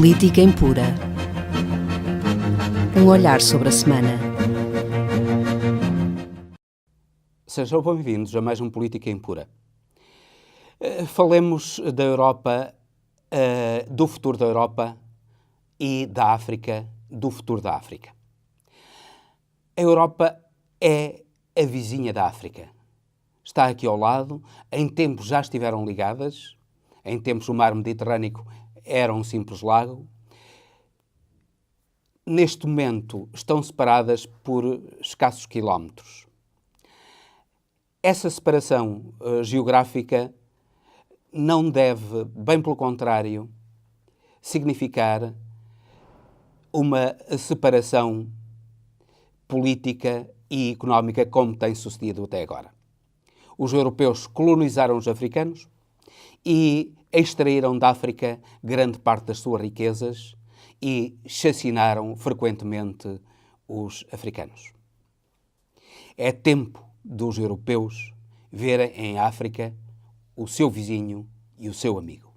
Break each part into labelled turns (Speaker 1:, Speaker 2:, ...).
Speaker 1: Política Impura. Um olhar sobre a semana.
Speaker 2: Sejam bem-vindos a mais um Política Impura. Falemos da Europa, do futuro da Europa e da África, do futuro da África. A Europa é a vizinha da África. Está aqui ao lado, em tempos já estiveram ligadas, em tempos o mar Mediterrâneo era um simples lago. Neste momento estão separadas por escassos quilómetros. Essa separação geográfica não deve, bem pelo contrário, significar uma separação política e económica como tem sucedido até agora. Os europeus colonizaram os africanos e extraíram da África grande parte das suas riquezas e chacinaram frequentemente os africanos. É tempo dos europeus verem em África o seu vizinho e o seu amigo.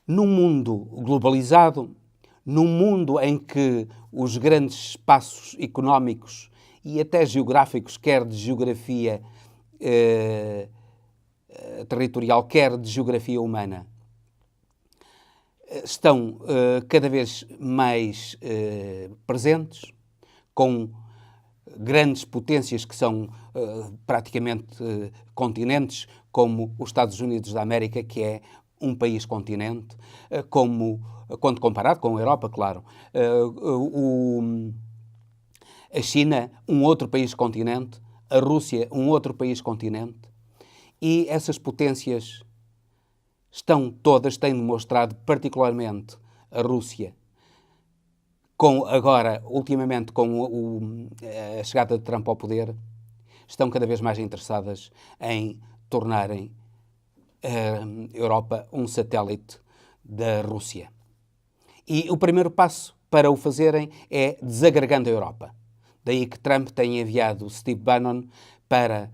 Speaker 2: Num mundo globalizado, num mundo em que os grandes espaços económicos e até geográficos, quer de geografia territorial, quer de geografia humana, estão cada vez mais presentes, com grandes potências que são praticamente continentes, como os Estados Unidos da América, que é um país-continente, quando comparado com a Europa, claro, a China, um outro país-continente, a Rússia, um outro país-continente, e essas potências têm demonstrado, particularmente a Rússia, ultimamente com a chegada de Trump ao poder, estão cada vez mais interessadas em tornarem a Europa um satélite da Rússia. E o primeiro passo para o fazerem é desagregando a Europa. Daí que Trump tenha enviado Steve Bannon para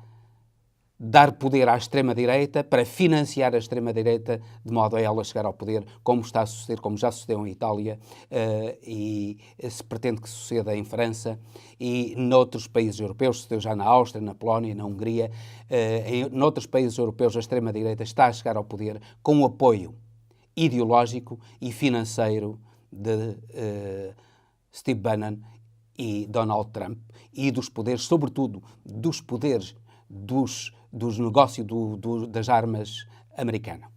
Speaker 2: dar poder à extrema-direita, para financiar a extrema-direita, de modo a ela chegar ao poder, como está a suceder, como já sucedeu em Itália, e se pretende que suceda em França e noutros países europeus, sucedeu já na Áustria, na Polónia, na Hungria. Noutros países europeus, a extrema-direita está a chegar ao poder com o apoio ideológico e financeiro de Steve Bannon e Donald Trump, e dos poderes, sobretudo dos poderes dos negócios das armas americanas.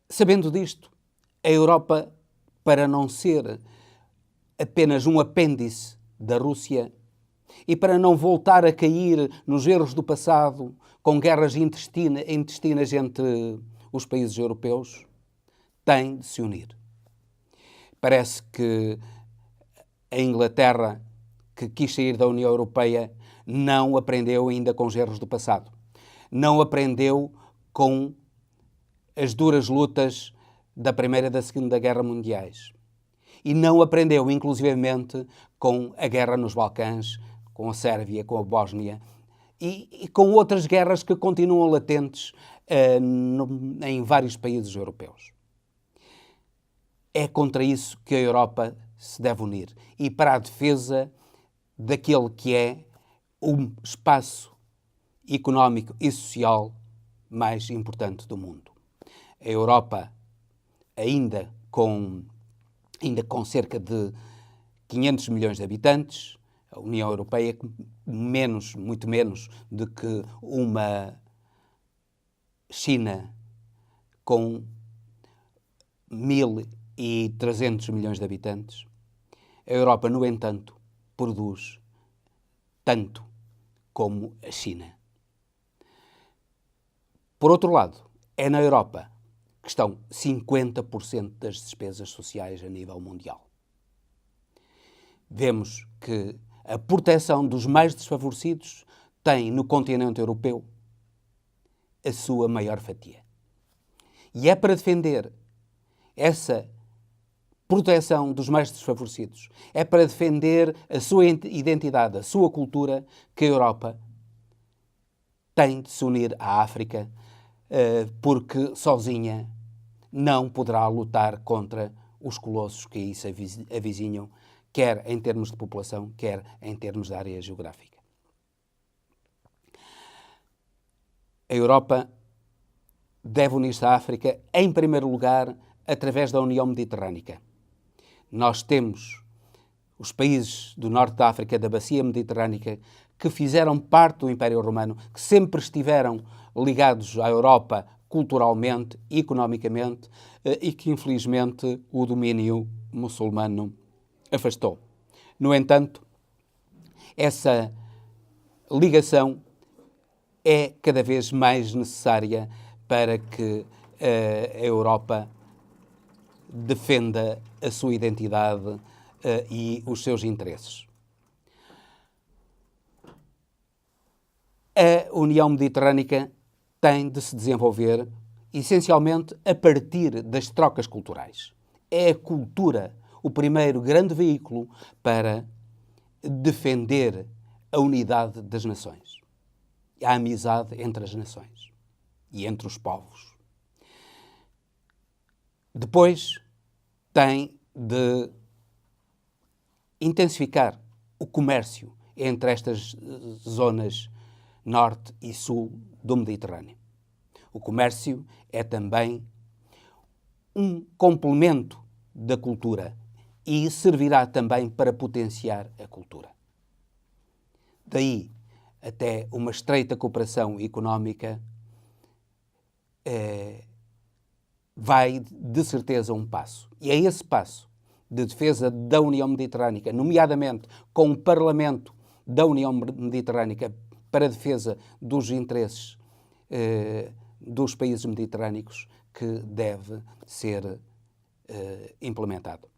Speaker 2: Sabendo disto, a Europa, para não ser apenas um apêndice da Rússia e para não voltar a cair nos erros do passado, com guerras intestinas entre os países europeus, tem de se unir. Parece que a Inglaterra, que quis sair da União Europeia, não aprendeu ainda com os erros do passado. Não aprendeu com as duras lutas da Primeira e da Segunda Guerra Mundiais. E não aprendeu, inclusivamente, com a guerra nos Balcãs, com a Sérvia, com a Bósnia e com outras guerras que continuam latentes em vários países europeus. É contra isso que a Europa se deve unir e para a defesa daquele que é o espaço económico e social mais importante do mundo. A Europa, ainda com cerca de 500 milhões de habitantes, a União Europeia muito menos do que uma China com 1.300 milhões de habitantes. A Europa, no entanto, produz tanto como a China. Por outro lado, é na Europa que estão 50% das despesas sociais a nível mundial. Vemos que a proteção dos mais desfavorecidos tem no continente europeu a sua maior fatia. E é para defender essa proteção dos mais desfavorecidos, é para defender a sua identidade, a sua cultura, que a Europa tem de se unir à África, porque sozinha não poderá lutar contra os colossos que aí se avizinham, quer em termos de população, quer em termos de área geográfica. A Europa deve unir-se à África, em primeiro lugar, através da União Mediterrânica. Nós temos os países do norte da África, da Bacia Mediterrânica, que fizeram parte do Império Romano, que sempre estiveram ligados à Europa culturalmente e economicamente, e que, infelizmente, o domínio muçulmano afastou. No entanto, essa ligação é cada vez mais necessária para que a Europa defenda a sua identidade e os seus interesses. A União Mediterrânica tem de se desenvolver essencialmente a partir das trocas culturais. É a cultura o primeiro grande veículo para defender a unidade das nações, a amizade entre as nações e entre os povos. Depois tem de intensificar o comércio entre estas zonas norte e sul do Mediterrâneo. O comércio é também um complemento da cultura e servirá também para potenciar a cultura. Daí até uma estreita cooperação económica vai de certeza um passo. E é esse passo de defesa da União Mediterrânica, nomeadamente com o Parlamento da União Mediterrânica para a defesa dos interesses dos países mediterrâneos, que deve ser implementado.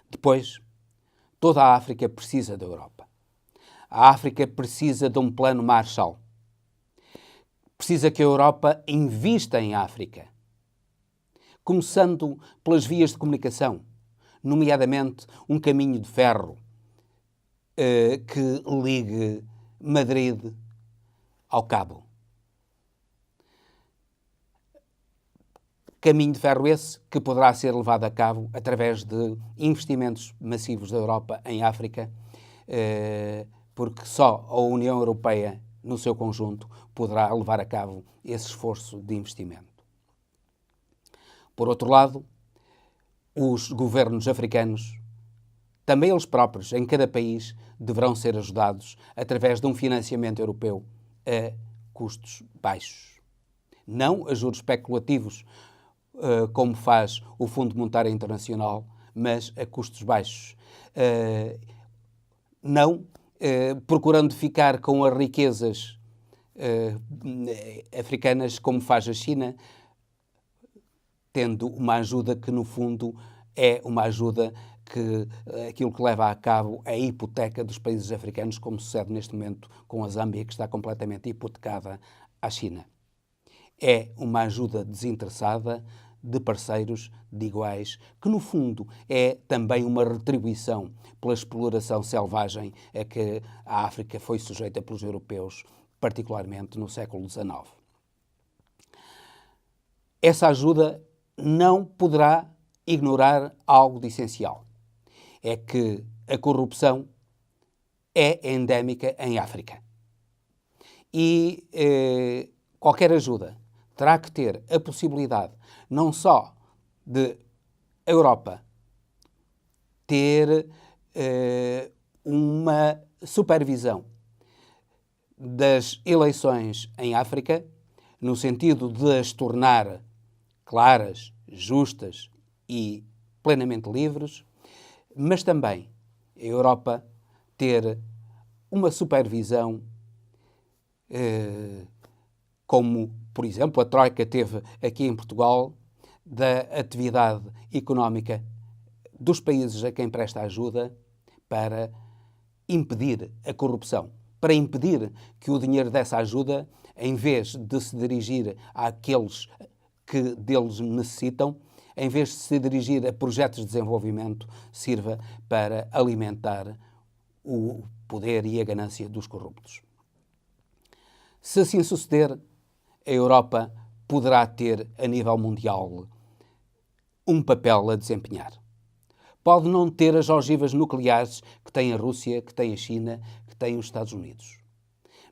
Speaker 2: Depois, toda a África precisa da Europa. A África precisa de um plano Marshall. Precisa que a Europa invista em África, começando pelas vias de comunicação, nomeadamente um caminho de ferro que ligue Madrid ao Cabo. Caminho de ferro esse que poderá ser levado a cabo através de investimentos massivos da Europa em África, porque só a União Europeia, no seu conjunto, poderá levar a cabo esse esforço de investimento. Por outro lado, os governos africanos, também eles próprios, em cada país, deverão ser ajudados através de um financiamento europeu a custos baixos. Não a juros especulativos, como faz o Fundo Monetário Internacional, mas a custos baixos. Não procurando ficar com as riquezas africanas, como faz a China, tendo uma ajuda que, no fundo, é uma ajuda que aquilo que leva a cabo é a hipoteca dos países africanos, como sucede neste momento com a Zâmbia, que está completamente hipotecada à China. É uma ajuda desinteressada de parceiros de iguais, que no fundo é também uma retribuição pela exploração selvagem a que a África foi sujeita pelos europeus, particularmente no século XIX. Essa ajuda não poderá ignorar algo de essencial. É que a corrupção é endémica em África. E qualquer ajuda terá que ter a possibilidade não só de a Europa ter uma supervisão das eleições em África, no sentido de as tornar claras, justas e plenamente livres, mas também a Europa ter uma supervisão como, por exemplo, a Troika teve aqui em Portugal, da atividade económica dos países a quem presta ajuda para impedir a corrupção, para impedir que o dinheiro dessa ajuda, em vez de se dirigir àqueles que deles necessitam, em vez de se dirigir a projetos de desenvolvimento, sirva para alimentar o poder e a ganância dos corruptos. Se assim suceder, a Europa poderá ter, a nível mundial, um papel a desempenhar. Pode não ter as ogivas nucleares que tem a Rússia, que tem a China, que tem os Estados Unidos.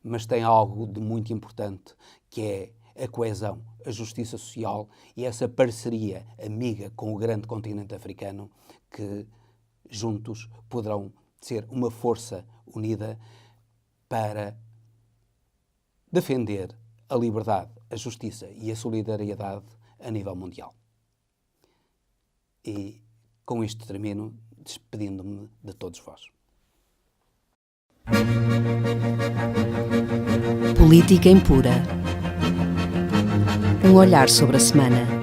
Speaker 2: Mas tem algo de muito importante, que é a coesão, a justiça social e essa parceria amiga com o grande continente africano que juntos poderão ser uma força unida para defender a liberdade, a justiça e a solidariedade a nível mundial. E com isto termino, despedindo-me de todos vós.
Speaker 1: Política Impura. Um olhar sobre a semana.